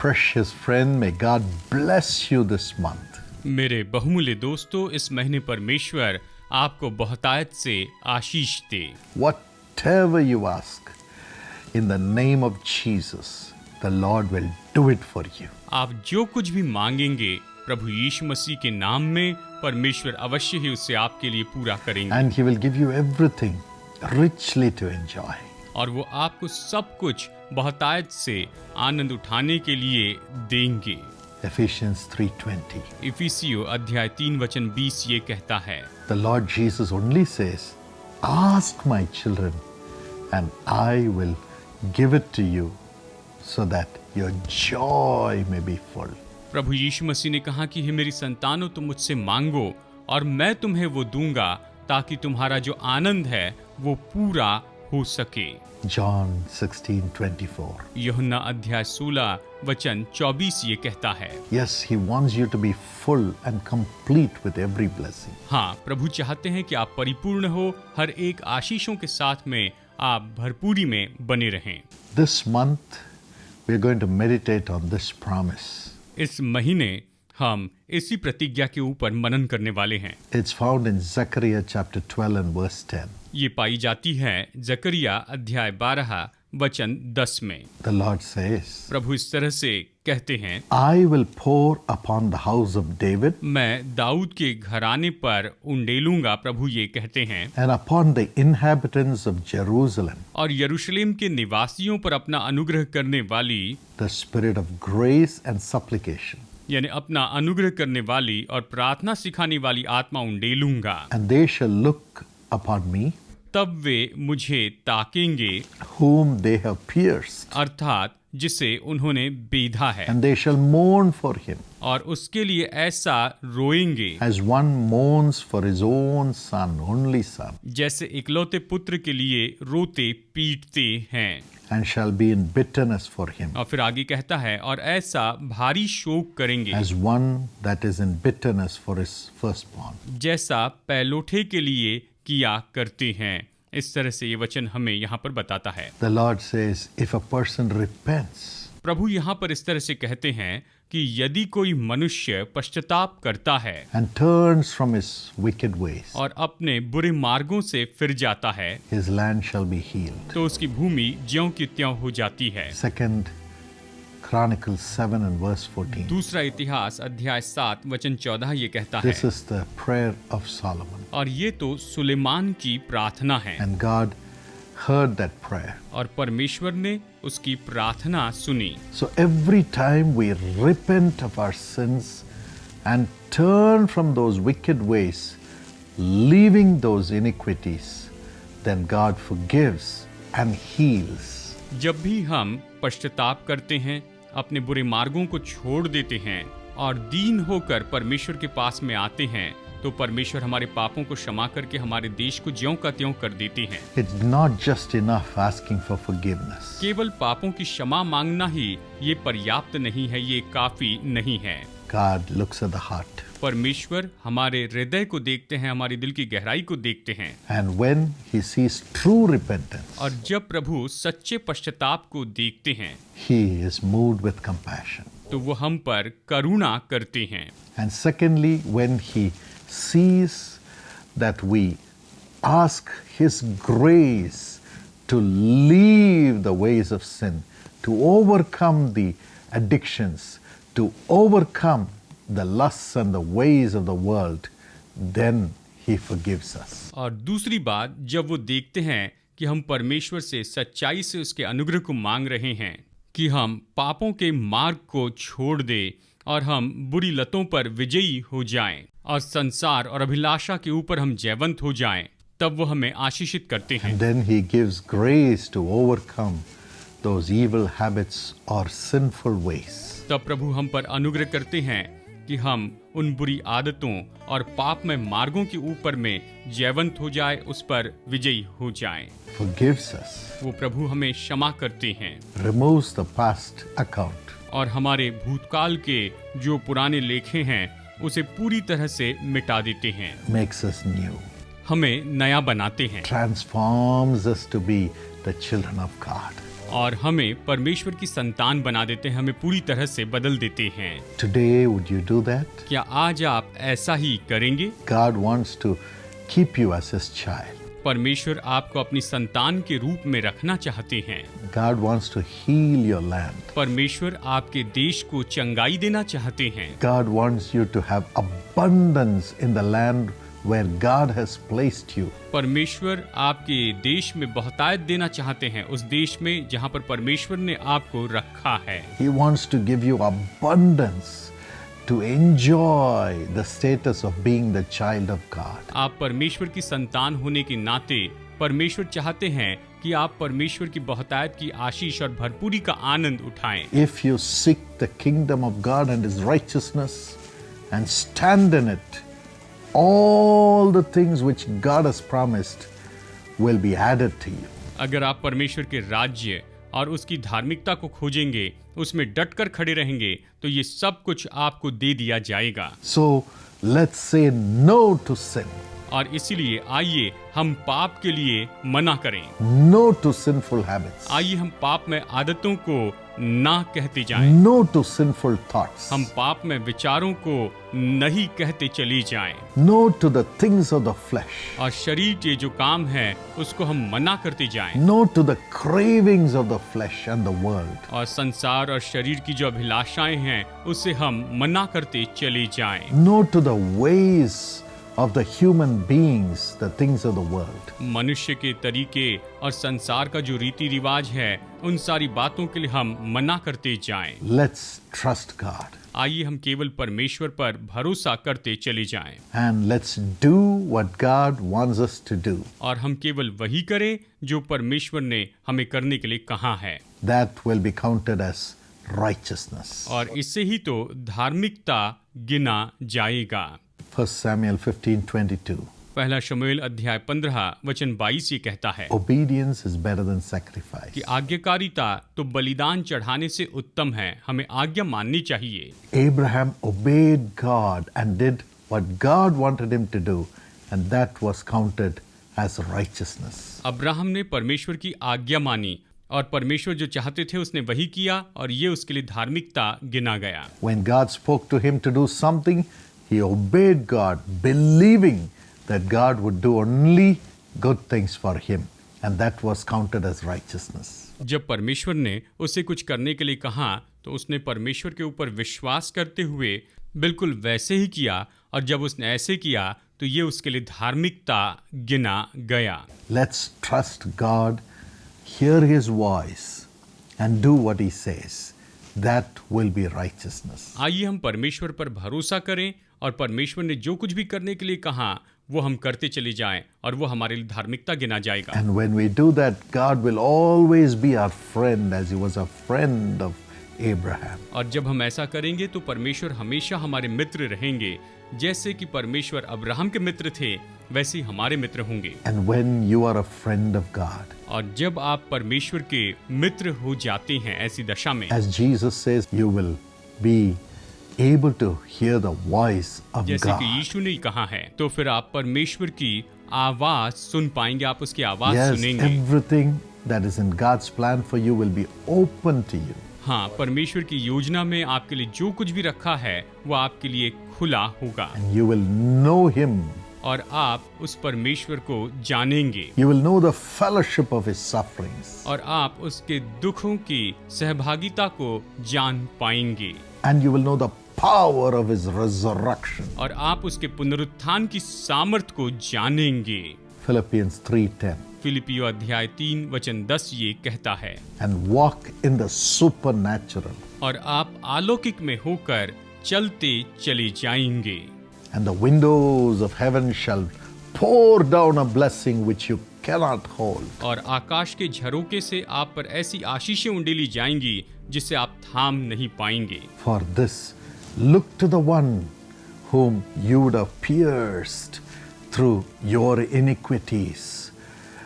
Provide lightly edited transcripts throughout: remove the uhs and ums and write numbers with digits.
precious friend, may God bless you this month. मेरे बहुमूल्य दोस्तों, इस महीने परमेश्वर आपको बहुतायत से आशीष दे। Whatever you ask, in the name of Jesus, the Lord will do it for you. आप जो कुछ भी मांगेंगे प्रभु यीशु मसीह के नाम में, परमेश्वर अवश्य ही उसे आपके लिए पूरा करेंगे। And He will give you everything richly to enjoy. और वो आपको सब कुछ बहुतायत से आनंद उठाने के लिए देंगे। Ephesians 3:20. इफिसियों अध्याय 3 वचन 20 ये कहता है, The Lord Jesus only says, "Ask my children, and I will give it to you, so that your joy may be full." प्रभु यीशु मसीह ने कहा कि हे मेरी संतानों, तुम मुझसे मांगो और मैं तुम्हें वो दूंगा, ताकि तुम्हारा जो आनंद है वो पूरा हो सके। John 16:24. यूहन्ना अध्याय 16 वचन 24 ये कहता है। Yes, He wants you to be full and complete with every blessing. हाँ, प्रभु चाहते हैं कि आप परिपूर्ण हो, हर एक आशीषों के साथ में आप भरपूरी में बने रहें। This month, we're going to meditate on this promise. इस महीने हम इसी प्रतिज्ञा के ऊपर मनन करने वाले हैं। It's found in Zechariah chapter 12 and verse 10. ये पाई जाती है जकरिया अध्याय 12 वचन 10 में। The Lord says, प्रभु इस तरह से कहते हैं, I will pour upon the house of David मैं दाऊद के घराने पर उंडेलूंगा, प्रभु ये कहते हैं, and upon the inhabitants of Jerusalem और यरूशलेम के निवासियों पर अपना अनुग्रह करने वाली, the spirit of grace and supplication. यानी अपना अनुग्रह करने वाली और प्रार्थना सिखाने वाली आत्मा उंडेलूंगा। And they shall look upon me, तब वे मुझे ताकेंगे, whom they have pierced, अर्थात जिसे उन्होंने बेधा है, and they shall mourn for him, और उसके लिए ऐसा रोएंगे as one mourns for his own son, only son, जैसे इकलौते पुत्र के लिए रोते पीटते हैं। and shall be in bitterness for him, और फिर आगे कहता है, और ऐसा भारी शोक करेंगे as one that is in bitterness for his firstborn. जैसा पैलोठे के लिए किया करते हैं। इस तरह से ये वचन हमें यहाँ पर बताता है। The Lord says, if a person repents, प्रभु यहाँ पर इस तरह से कहते हैं कि यदि कोई मनुष्य पश्चाताप करता है and turns from his wicked ways, और अपने बुरे मार्गों से फिर जाता है, his land shall be healed. तो उसकी भूमि ज्यों की त्यों हो जाती है। Second Chronicles 7 and verse 14. दूसरा इतिहास अध्याय 7 वचन 14 ये कहता है, This is the prayer of Solomon. और ये तो सुलेमान की प्रार्थना है, And God heard that prayer. और परमेश्वर ने उसकी प्रार्थना सुनी। So every time we repent of our sins and turn from those wicked ways, leaving those iniquities, then God forgives and heals. जब भी हम पश्चाताप करते हैं, अपने बुरे मार्गों को छोड़ देते हैं और दीन होकर परमेश्वर के पास में आते हैं, तो परमेश्वर हमारे पापों को क्षमा करके हमारे देश को ज्यों का त्यों कर देते हैं। It's not just enough asking for forgiveness. केवल पापों की क्षमा मांगना ही ये पर्याप्त नहीं है, ये काफी नहीं है। God looks at the heart. परमेश्वर हमारे हृदय को देखते हैं, हमारी दिल की गहराई को देखते हैं। And when He sees true repentance, और जब प्रभु सच्चे पश्चाताप को देखते हैं, He is moved with compassion. तो वो हम पर करुणा करते हैं। And secondly, when He sees that we ask His grace to leave the ways of sin, to overcome the addictions, to overcome the lusts and the ways of the world, then He forgives us. और दूसरी बात, जब वो देखते हैं कि हम परमेश्वर से सच्चाई से उसके अनुग्रह को मांग रहे हैं कि हम पापों के मार्ग को छोड़ दें और हम बुरी लतों पर विजयी हो जाएं और संसार और अभिलाषा के ऊपर हम जयवंत हो जाएं, तब वो हमें आशीषित करते हैं। And then He gives grace to overcome those evil habits or sinful ways. तब प्रभु हम पर अनुग्रह करते हैं कि हम उन बुरी आदतों और पापमय मार्गों के ऊपर में जयवंत हो जाए, उस पर विजयी हो जाएं। Forgives us, वो प्रभु हमें क्षमा करते हैं removes the past account, और हमारे भूतकाल के जो पुराने लेखे हैं उसे पूरी तरह से मिटा देते हैं, makes us new, हमें नया बनाते हैं transforms us to be the children of God. और हमें परमेश्वर की संतान बना देते हैं, हमें पूरी तरह से बदल देते हैं। Today, would you do that? क्या आज आप ऐसा ही करेंगे? God wants to keep you as His child. परमेश्वर आपको अपनी संतान के रूप में रखना चाहते हैं। God wants to heal your land. परमेश्वर आपके देश को चंगाई देना चाहते हैं। God wants you to have abundance in the land where God has placed you. परमेश्वर आपके देश में बहुतायत देना चाहते हैं, उस देश में जहां पर परमेश्वर ने आपको रखा है। He wants to give you abundance to enjoy the status of being the child of God. आप परमेश्वर की संतान होने के नाते परमेश्वर चाहते हैं कि आप परमेश्वर की बहुतायत की आशीष और भरपूरी का आनंद उठाएं। If you seek the kingdom of God and His righteousness and stand in it, all the things which God has promised will be added to you. अगर आप परमेश्वर के राज्य और उसकी धार्मिकता को खोजेंगे, उसमें डटकर खड़े रहेंगे, तो ये सब कुछ आपको दे दिया जाएगा। So let's say no to sin, और इसीलिए आइए हम पाप के लिए मना करें। no to sinful habits, आइए हम पाप में आदतों को ना कहते जाएं। no to sinful thoughts, हम पाप में विचारों को नहीं कहते चले जाएं। no to the things of the flesh, और शरीर के जो काम है उसको हम मना करते जाएं। no to the cravings of the flesh and the world, और संसार और शरीर की जो अभिलाषाएं हैं उससे हम मना करते चले जाएं। no to the ways of the human beings, the things of the world. मनुष्य के तरीके और संसार का जो रीति रिवाज है उन सारी बातों के लिए हम मना करते जाएं। Let's trust God आइए हम केवल परमेश्वर पर भरोसा करते चले जाएं and let's do what God wants us to do. और हम केवल वही करें जो परमेश्वर ने हमें करने के लिए कहा है। That will be counted as righteousness. और इससे ही तो धार्मिकता गिना जाएगा। 1 Samuel 15:22. पहला शमूएल अध्याय 15 वचन 22 ये कहता है Obedience is better than sacrifice. कि आज्ञाकारिता तो बलिदान चढ़ाने से उत्तम है, हमें आज्ञा माननी चाहिए। Abraham obeyed God and did what God wanted him to do, and that was counted as righteousness. Abraham ने परमेश्वर की आज्ञा मानी और परमेश्वर जो चाहते थे उसने वही किया और ये उसके लिए धार्मिकता गिना गया। When God spoke to him to do something, he obeyed God, believing that God would do only good things for him, and that was counted as righteousness. जब परमेश्वर ने उसे कुछ करने के लिए कहा तो उसने परमेश्वर के ऊपर विश्वास करते हुए बिल्कुल वैसे ही किया, और जब उसने ऐसे किया तो ये उसके लिए धार्मिकता गिना गया। Let's trust God, hear His voice, and do what He says. That will be righteousness. आइए हम परमेश्वर पर भरोसा करें और परमेश्वर ने जो कुछ भी करने के लिए कहा वो हम करते चले जाएं और वो हमारे लिए धार्मिकता गिना जाएगा। And when we do that, God will always be our friend as He was a friend of Abraham. और जब हम ऐसा करेंगे तो परमेश्वर हमेशा हमारे मित्र रहेंगे, जैसे कि परमेश्वर अब्राहम के मित्र थे वैसे ही हमारे मित्र होंगे। And when you are a friend of God, और जब आप परमेश्वर के मित्र हो जाते हैं ऐसी दशा में, as Jesus says, you will be able to hear the voice of जैसे कि God. यीशु ने कहा है, तो फिर आप परमेश्वर की आवाज सुन पाएंगे, आप उसकी आवाज Yes, सुनेंगे। everything that is in God's plan for you will be open to you. हाँ, परमेश्वर की योजना में आपके लिए जो कुछ भी रखा है वो आपके लिए खुला होगा And you will know Him. और आप उस परमेश्वर को जानेंगे You will know the fellowship of His sufferings. और आप उसके दुखों की सहभागिता को जान पाएंगे And you will know the power of His resurrection. और आप उसके पुनरुत्थान की सामर्थ को जानेंगे। Philippians 3:10. फिलिपियो अध्याय 3 वचन 10 ये कहता है, And walk in the supernatural. और आप अलौकिक में होकर चलते चले जाएंगे And the windows of heaven shall pour down a blessing which you cannot hold. और आकाश के झरोके से आप पर ऐसी आशीषें उंडेली जाएंगी जिसे आप थाम नहीं पाएंगे। For this, look to the one whom you would have pierced through your iniquities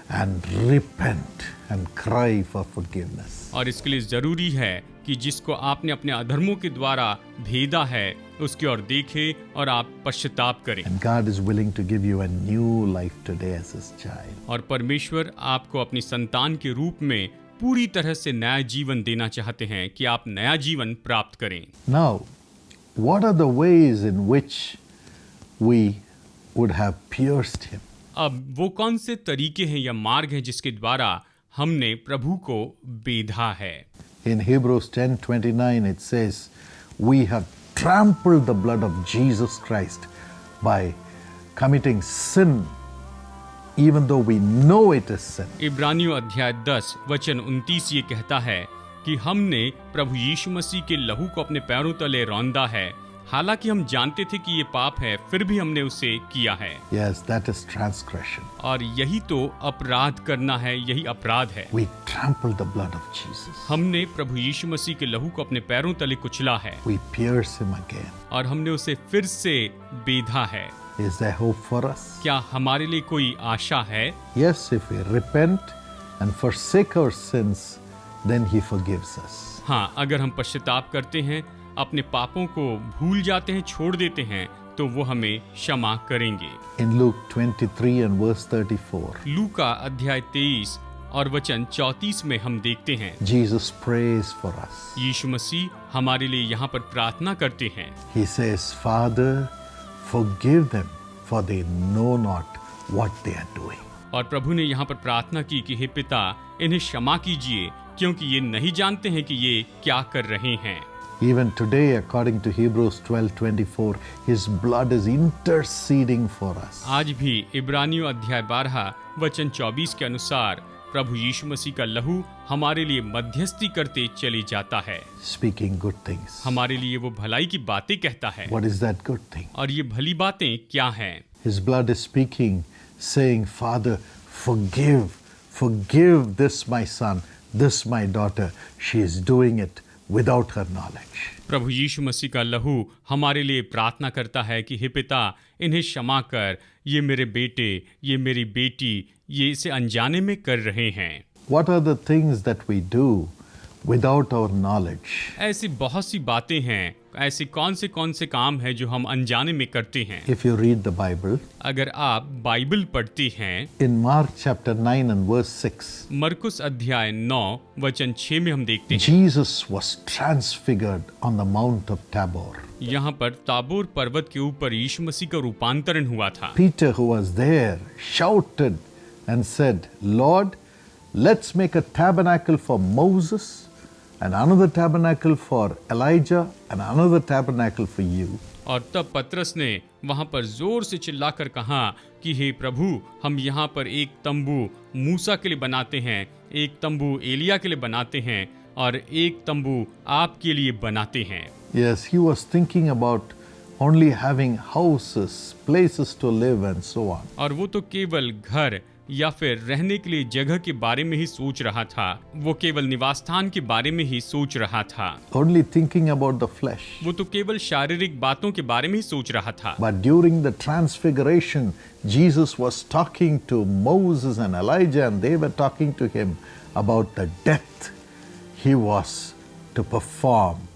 and repent and cry for forgiveness. और इसके लिए जरूरी है कि जिसको आपने अपने अधर्मों के द्वारा भेदा है उसकी ओर देखे और आप पश्चाताप करें। And God is willing to give you a new life today as His child. और परमेश्वर आपको अपनी संतान के रूप में पूरी तरह से नया जीवन देना चाहते हैं कि आप नया जीवन प्राप्त करें। Now, what are the ways in which we would have pierced him? अब वो कौन से तरीके हैं या मार्ग हैं जिसके द्वारा हमने प्रभु को बेधा है? In Hebrews 10:29 it says, we have trampled the blood of Jesus Christ by committing sin even though we know it is sin. इब्रानियों अध्याय 10 वचन 29 ये कहता है कि हमने प्रभु यीशु मसीह के लहू को अपने पैरों तले रौंदा है, हालांकि हम जानते थे कि ये पाप है, फिर भी हमने उसे किया है। Yes, that is transgression. और यही तो अपराध करना है, यही अपराध है। We trampled the blood of Jesus. हमने प्रभु यीशु मसीह के लहू को अपने पैरों तले कुचला है We pierce him again. और हमने उसे फिर से बेधा है। Is there hope for us? क्या हमारे लिए कोई आशा है? Yes, if we repent and forsake our sins, then he forgives us. हाँ, अगर हम पश्चाताप करते हैं, अपने पापों को भूल जाते हैं, छोड़ देते हैं, तो वो हमें क्षमा करेंगे। In Luke 23 and verse 34, लूका अध्याय 23 और वचन 34 में हम देखते हैं Jesus prays for us. यीशु मसीह हमारे लिए यहाँ पर प्रार्थना करते हैं। He says, Father, forgive them, for they know not what they are doing. और प्रभु ने यहाँ पर प्रार्थना की कि हे पिता, इन्हें क्षमा कीजिए, क्योंकि ये नहीं जानते हैं कि ये क्या कर रहे हैं। Even today, according to Hebrews 12:24, his blood is interceding for us. आज भी इब्रानियों अध्याय 12 वचन 24 के अनुसार प्रभु यीशु मसीह का लहू हमारे लिए मध्यस्थी करते चले जाता है, Speaking good things. हमारे लिए वो भलाई की बातें कहता है। What is that good thing? और ये भली बातें क्या हैं? His blood is speaking, saying, Father, forgive this my son, this my daughter. She is doing it without her knowledge. प्रभु यीशु मसीह का लहू हमारे लिए प्रार्थना करता है कि हे पिता, इन्हें क्षमा कर, ये मेरे बेटे, ये मेरी बेटी, ये इसे अनजाने में कर रहे हैं। What are the things that we do without our knowledge? ऐसी बहुत सी बातें हैं, ऐसे कौन से काम हैं जो हम अनजाने में करते हैं। If you read the Bible, अगर आप बाइबल पढ़ते हैं, in Mark chapter 9 and verse 6, मरकुस अध्याय 9 वचन 6 में हम देखते हैं Jesus was transfigured on the Mount of Tabor. यहाँ पर ताबोर पर्वत के ऊपर यीशु मसीह का रूपांतरण हुआ था। Peter, who was there, shouted and said, Lord, let's make a tabernacle for Moses, and another tabernacle for Elijah, and another tabernacle for you. और तब पतरस ने वहां पर जोर से चिल्लाकर कहा कि हे प्रभु, हम यहाँ पर एक तंबू मूसा के लिए बनाते हैं, एक तंबू एलिया के लिए बनाते हैं और एक तंबू आपके लिए बनाते हैं। Yes, he was thinking about only having houses, places to live, and so on. और वो तो केवल घर या फिर रहने के लिए जगह के बारे में ही सोच रहा था, वो केवल निवास स्थान के बारे में ही सोच रहा था, Only thinking about the flesh. वो तो केवल शारीरिक बातों के बारे में ही सोच रहा था। But during the transfiguration, Jesus was talking to Moses and Elijah, and they were talking to him about the death he was to perform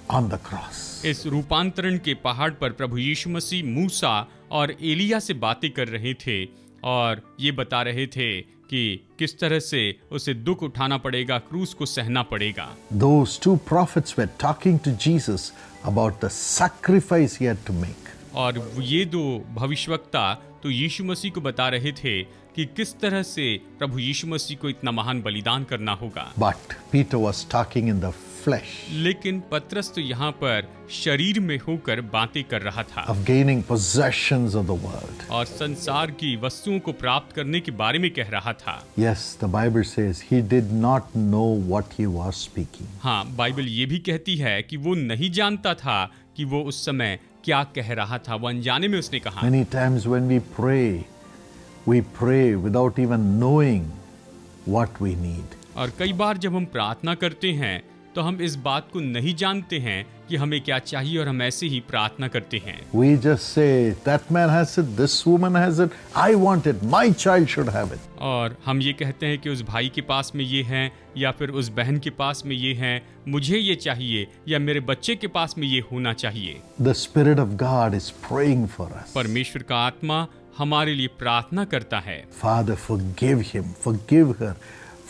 on the cross. इस रूपांतरण के पहाड़ पर प्रभु यीशु मसीह मूसा और एलिया से बातें कर रहे थे और ये बता रहे थे कि किस तरह से उसे दुख उठाना पड़ेगा, क्रूस को सहना पड़ेगा। Those two prophets were talking to Jesus about the sacrifice he had to make. और ये दो भविष्यवक्ता तो यीशु मसीह को बता रहे थे कि किस तरह से प्रभु यीशु मसीह को इतना महान बलिदान करना होगा। But Peter was talking in the flesh लेकिन पतरस तो यहाँ पर शरीर में होकर बातें कर रहा था of gaining possessions of the world. और संसार की वस्तुओं को प्राप्त करने के बारे में कह रहा था। Yes, the Bible says he did not know what he was speaking. हाँ, बाइबल ये भी कहती है कि वो नहीं जानता था कि वो उस समय क्या कह रहा था, वो अनजाने में उसने कहा। Many times when we pray without even knowing what we need. और कई बार जब हम प्रार्थना करते हैं तो हम इस बात को नहीं जानते हैं कि हमें क्या चाहिए और हम ऐसे ही प्रार्थना करते हैं। We just say, that man has it, this woman has it, I want it, my child should have it. और हम ये कहते हैं कि उस भाई के पास में ये है या फिर उस बहन के पास में ये है, मुझे ये चाहिए या मेरे बच्चे के पास में ये होना चाहिए। The Spirit of God is praying for us. परमेश्वर का आत्मा हमारे लिए प्रार्थना करता है। Father, forgive him, forgive her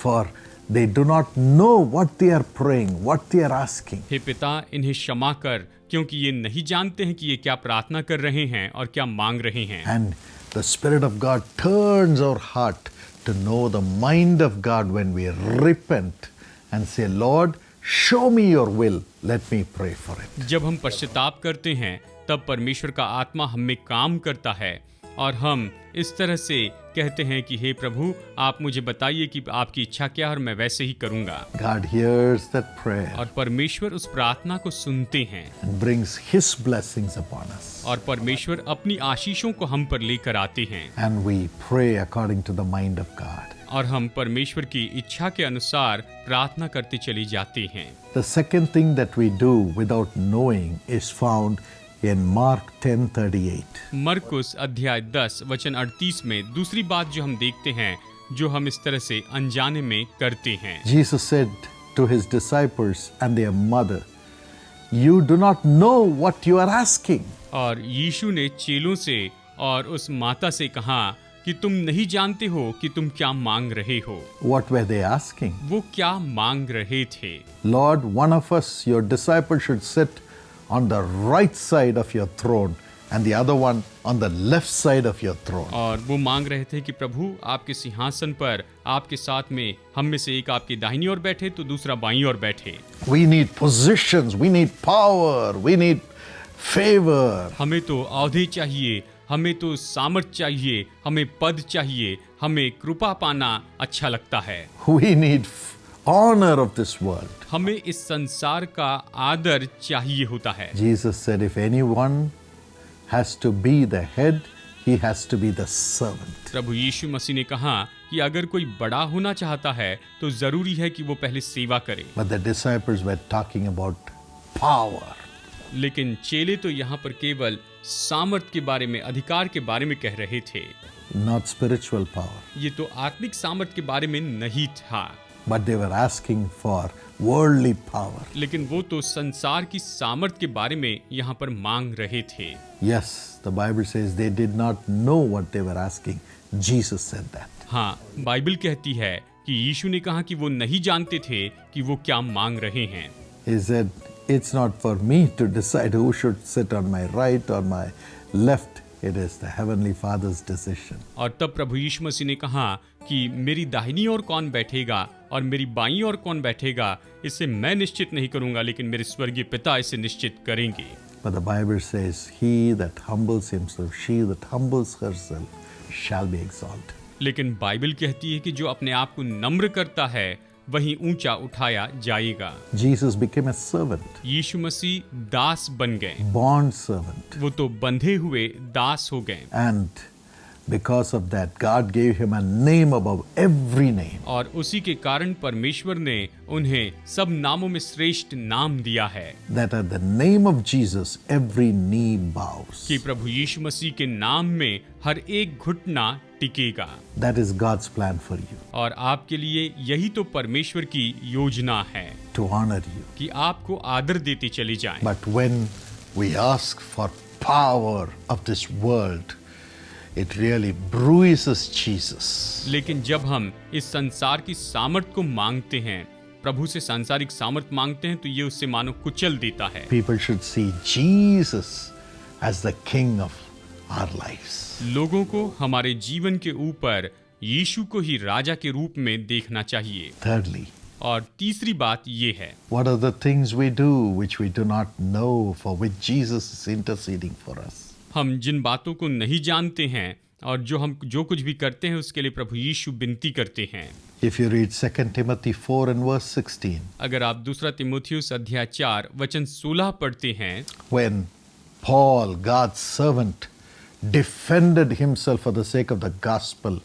for They do not know what they are praying, what they are asking. हे पिता, इन्हें क्षमा कर, क्योंकि ये नहीं जानते हैं कि ये क्या प्रार्थना कर रहे हैं और क्या मांग रहे हैं। And the Spirit of God turns our heart to know the mind of God when we repent and say, Lord, show me your will, let me pray for it. जब हम पश्चाताप करते हैं तब परमेश्वर का आत्मा हम में काम करता है और हम इस तरह से कहते हैं कि हे प्रभु, आप मुझे बताइए कि आपकी इच्छा क्या है और मैं वैसे ही करूंगा। God hears that prayer और परमेश्वर उस प्रार्थना को सुनते हैं and brings His blessings upon us. और परमेश्वर अपनी आशीषों को हम पर लेकर आते हैं And we pray according to the mind of God. और हम परमेश्वर की इच्छा के अनुसार प्रार्थना करते चले जाते हैं। The second thing that we do without knowing is found in Mark 10:38. मरकुस अध्याय 10 वचन 38 में दूसरी बात जो हम देखते हैं, जो हम इस तरह से अनजाने में करते हैं। Jesus said to His disciples and their mother, You do not know what you are asking. और यीशु ने चेलों से और उस माता से कहा कि तुम नहीं जानते हो कि तुम क्या मांग रहे हो। What were they asking? वो क्या मांग रहे थे? Lord, one of us, your disciple, should sit on the right side of your throne and the other one on the left side of your throne. और वो मांग रहे थे कि प्रभु, आपके सिंहासन पर आपके साथ में हम में से एक आपकी दाहिनी ओर बैठे तो दूसरा बाईं ओर बैठे। We need positions, we need power, we need favor. हमें तो औहदे चाहिए, हमें तो सामर्थ चाहिए, हमें पद चाहिए, हमें कृपा पाना अच्छा लगता है। We need honor of this world. हमें इस संसार का आदर चाहिए होता है। Jesus said, if anyone has to be the head, he has to be the servant. प्रभु यीशु मसीह ने कहा कि अगर कोई बड़ा होना चाहता है तो जरूरी है कि वो पहले सेवा करे। But the disciples were talking about power. लेकिन चेले तो यहाँ पर केवल सामर्थ के बारे में, अधिकार के बारे में कह रहे थे, Not spiritual power. ये तो आत्मिक सामर्थ के बारे में नहीं था, But they were asking for worldly power. लेकिन वो तो संसार की सामर्थ के बारे में यहाँ पर मांग रहे थे। Yes, the Bible says they did not know what they were asking. Jesus said that. हाँ, बाइबल कहती है कि यीशु ने कहा कि वो नहीं जानते थे कि वो क्या मांग रहे हैं। He said, it's not for me to decide who should sit on my right or my left. It is the Heavenly Father's decision. और तब प्रभु यीशु मसीह ने कहा कि मेरी दाहिनी ओर कौन बैठेगा और मेरी बाईं ओर कौन बैठेगा, इसे मैं निश्चित नहीं करूंगा, लेकिन मेरे स्वर्गीय पिता इसे निश्चित करेंगे। But the Bible says, he that humbles himself, she that humbles herself, shall be exalted. लेकिन बाइबल कहती है कि जो अपने आप को नम्र करता है वहीं ऊंचा उठाया जाएगा। Jesus became a servant, यीशु मसीह दास बन गए, bond servant. वो तो बंधे हुए दास हो गए। And because of that, God gave him a name above every name. और उसी के कारण परमेश्वर ने उन्हें सब नामों में श्रेष्ठ नाम दिया है That at the name of Jesus, every knee bows. कि प्रभु यीशु मसीह के नाम में हर एक घुटना टिकेगा। That is God's plan for you, और आपके लिए यही तो परमेश्वर की योजना है to honor you. कि आपको आदर देते चले जाएं। But when we ask for power of this world, it really bruises Jesus. लेकिन जब हम इस संसार की सामर्थ को मांगते हैं, प्रभु से सांसारिक सामर्थ मांगते हैं, तो ये उससे मानो कुचल देता है। People should see Jesus as the King of our lives. लोगों को हमारे जीवन के ऊपर यीशु को ही राजा के रूप में देखना चाहिए। Thirdly, और तीसरी बात ये है, what are the things we do which we do not know, for which Jesus is interceding for us? हम जिन बातों को नहीं जानते हैं और जो कुछ भी करते हैं उसके लिए प्रभु यीशु विनती करते हैं। If you read 2 Timothy 4 and verse 16, अगर आप दूसरा तिमोथियुस अध्याय 4 वचन 16 पढ़ते हैं, when Paul, God's servant, defended himself for the sake of the gospel,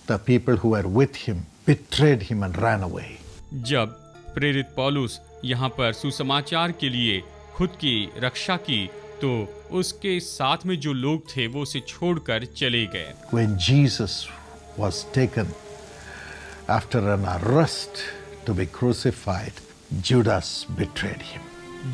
the people who were with him betrayed him and ran away. जब प्रेरित पौलुस यहाँ पर सुसमाचार के लिए खुद की रक्षा की तो उसके साथ में जो लोग थे वो उसे छोड़कर चले गए। When Jesus was taken after an arrest to be crucified, Judas betrayed him.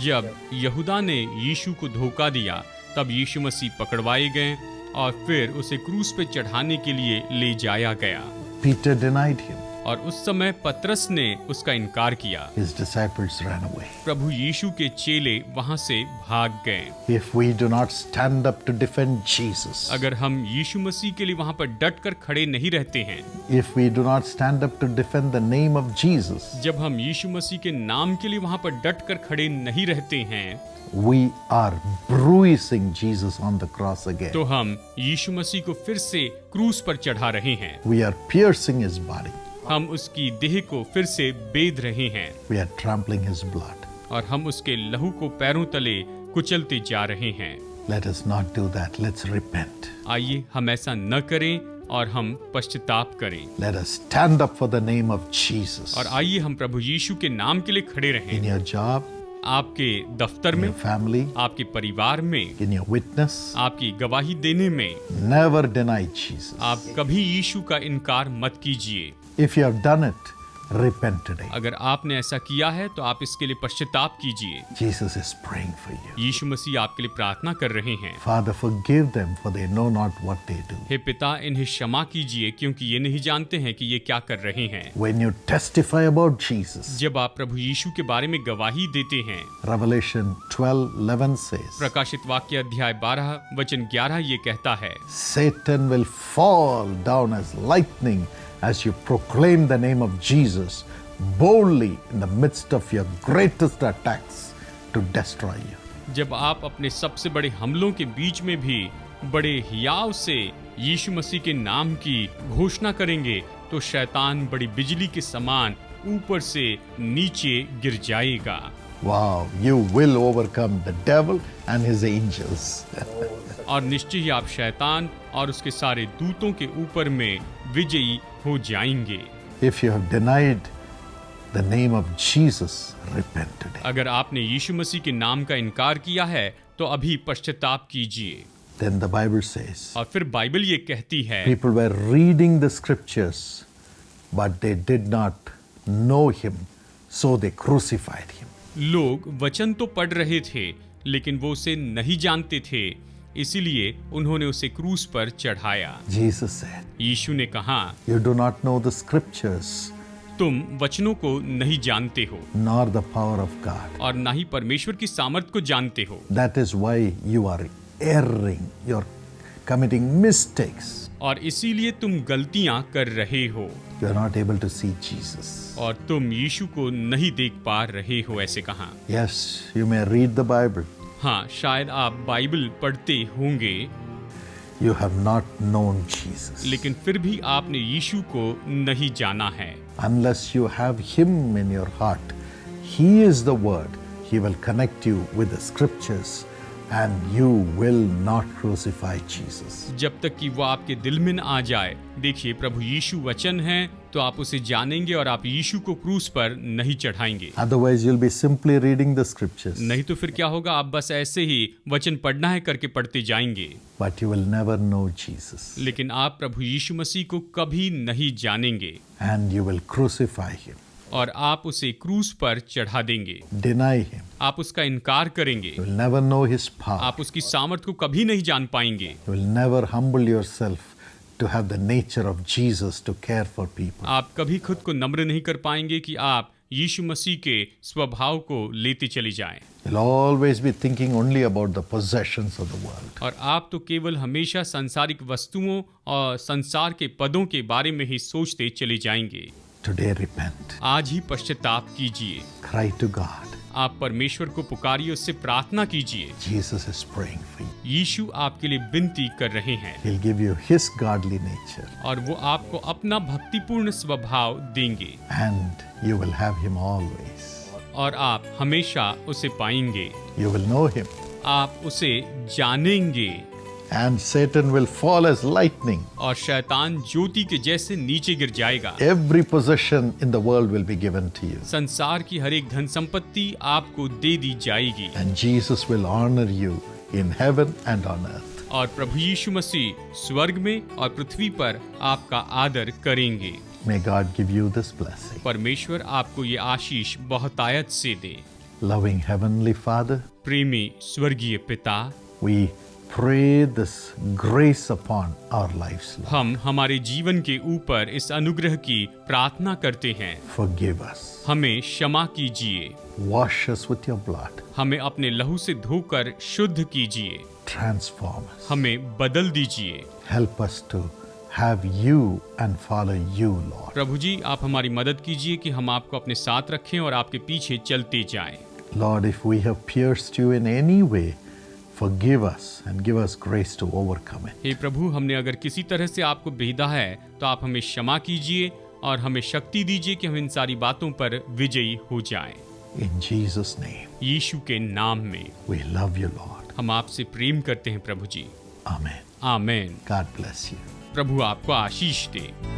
जब यहूदा ने यीशु को धोखा दिया तब यीशु मसीह पकड़वाए गए और फिर उसे क्रूस पे चढ़ाने के लिए ले जाया गया। Peter denied him. और उस समय पतरस ने उसका इनकार किया। His disciples ran away. प्रभु यीशु के चेले वहां से भाग गए। If we do not stand up to defend Jesus, अगर हम यीशु मसीह के लिए वहां पर डट कर खड़े नहीं रहते हैं, if we do not stand up to defend the name of Jesus, जब हम यीशु मसीह के नाम के लिए वहां पर डट कर खड़े नहीं रहते हैं, we are bruising Jesus on the cross again. तो हम यीशु मसीह को फिर से क्रूस पर चढ़ा रहे हैं। We are piercing his body. हम उसकी देह को फिर से बेध रहे हैं We are trampling his blood. और हम उसके लहू को पैरों तले कुचलते जा रहे हैं। Let us not do that. Let's repent. आइए हम ऐसा न करें और हम पश्चाताप करें। Let us stand up for the name of Jesus. और आइए हम प्रभु यीशु के नाम के लिए खड़े रहें। In your job, आपके दफ्तर in में, your family, आपके परिवार में, in your witness, आपकी गवाही देने में never deny Jesus. आप कभी यीशु का इनकार मत कीजिए। If you have done it, repent today. अगर आपने ऐसा किया है तो आप इसके लिए पश्चाताप कीजिए। Jesus is praying for you. यीशु मसीह आपके लिए प्रार्थना कर रहे हैं। Father, forgive them, for they know not what they do. हे पिता, इन्हें क्षमा कीजिए क्योंकि ये नहीं जानते हैं कि ये क्या कर रहे हैं। When you testify about Jesus, जब आप प्रभु यीशु के बारे में गवाही देते हैं, Revelation 12:11 says, प्रकाशित वाक्य अध्याय 12 वचन 11 ये कहता है, Satan will fall down as lightning as you proclaim the name of Jesus boldly in the midst of your greatest attacks to destroy you. जब आप अपने सबसे बड़े हमलों के बीच में भी बड़े हियाव से यीशु मसीह के नाम की घोषणा करेंगे तो शैतान बड़ी बिजली के समान ऊपर से नीचे गिर जाएगा। Wow, you will overcome the devil and his angels. और निश्चय ही आप शैतान और उसके सारे दूतों के ऊपर में विजयी हो जाएंगे। If you have denied the name of Jesus, repent today. अगर आपने यीशु मसीह के नाम का इनकार किया है तो अभी पश्चाताप कीजिए। Then the Bible says, और फिर बाइबल ये कहती है, people were reading the scriptures, but they did not know him, so they crucified him. लोग वचन तो पढ़ रहे थे लेकिन वो उसे नहीं जानते थे, इसीलिए उन्होंने उसे क्रूस पर चढ़ाया। Jesus said, यीशु ने कहा, you do not know the scriptures, तुम वचनों को नहीं जानते हो nor the power of God. और ना ही परमेश्वर की सामर्थ को जानते हो। That is why you are erring, you're committing mistakes. और इसीलिए तुम गलतियां कर रहे हो You are not able to see Jesus. और तुम यीशु को नहीं देख पा रहे हो, ऐसे कहा। Yes, you may read the Bible. हाँ, शायद आप बाइबल पढ़ते होंगे You have not known Jesus. लेकिन फिर भी आपने यीशु को नहीं जाना है। Unless you have him in your heart, he is the word. He will connect you with the scriptures and you will not crucify Jesus. जब तक कि वो आपके दिल में न आ जाए, देखिए प्रभु यीशु वचन है तो आप उसे जानेंगे और आप यीशु को क्रूस पर नहीं चढ़ाएंगे। Otherwise you'll be simply reading the scriptures. नहीं तो फिर क्या होगा, आप बस ऐसे ही वचन पढ़ना है करके पढ़ते जाएंगे, But you will never know Jesus. लेकिन आप प्रभु यीशु मसीह को कभी नहीं जानेंगे And you will crucify him. और आप उसे क्रूस पर चढ़ा देंगे। Deny him. आप उसका इनकार करेंगे, You will never know his power. आप उसकी सामर्थ को कभी नहीं जान पाएंगे। You will never humble yourself to have the nature of Jesus to care for people. आप कभी खुद को नम्र नहीं कर पाएंगे कि आप यीशु मसीह के स्वभाव को लेते चले जाएं। You'll always be thinking only about the possessions of the world. और आप तो केवल हमेशा सांसारिक वस्तुओं और संसार के पदों के बारे में ही सोचते चले जाएंगे। Today repent. आज ही पश्चाताप कीजिए, Cry to God. आप परमेश्वर को पुकारिए, उससे प्रार्थना कीजिए। Jesus is praying for you. यीशु आपके लिए विनती कर रहे हैं He'll give you his godly nature और वो आपको अपना भक्तिपूर्ण स्वभाव देंगे and you will have him always. और आप हमेशा उसे पाएंगे, You will know him आप उसे जानेंगे and Satan will fall as lightning. और शैतान ज्योति के जैसे नीचे गिर जाएगा। Every possession in the world will be given to you संसार की हर एक धन संपत्ति आपको दे दी जाएगी and Jesus will honor you in heaven and on earth. और प्रभु यीशु मसीह स्वर्ग में और पृथ्वी पर आपका आदर करेंगे। May God give you this blessing. परमेश्वर आपको ये आशीष बहुतायत से दे। Loving Heavenly Father, प्रेमी स्वर्गीय पिता, we pray this grace upon our lives, Lord. हम हमारे जीवन के ऊपर इस अनुग्रह की प्रार्थना करते हैं। Forgive us. हमें क्षमा कीजिए, Wash us with your blood. हमें अपने लहू से धोकर शुद्ध कीजिए, Transform us. हमें बदल दीजिए। Help us to have you and follow you, Lord. प्रभु जी, आप हमारी मदद कीजिए कि हम आपको अपने साथ रखें और आपके पीछे चलते जाएं। Lord, if we have pierced you in any way, forgive us and give us grace to overcome it. हे प्रभु, हमने अगर किसी तरह से आपको भेदा है तो आप हमें क्षमा कीजिए और हमें शक्ति दीजिए कि हम इन सारी बातों पर विजयी हो जाएं। In Jesus' name, यीशु के नाम में we love you, Lord. हम आपसे प्रेम करते हैं प्रभु जी। Amen. Amen. God bless you. प्रभु आपको आशीष दे।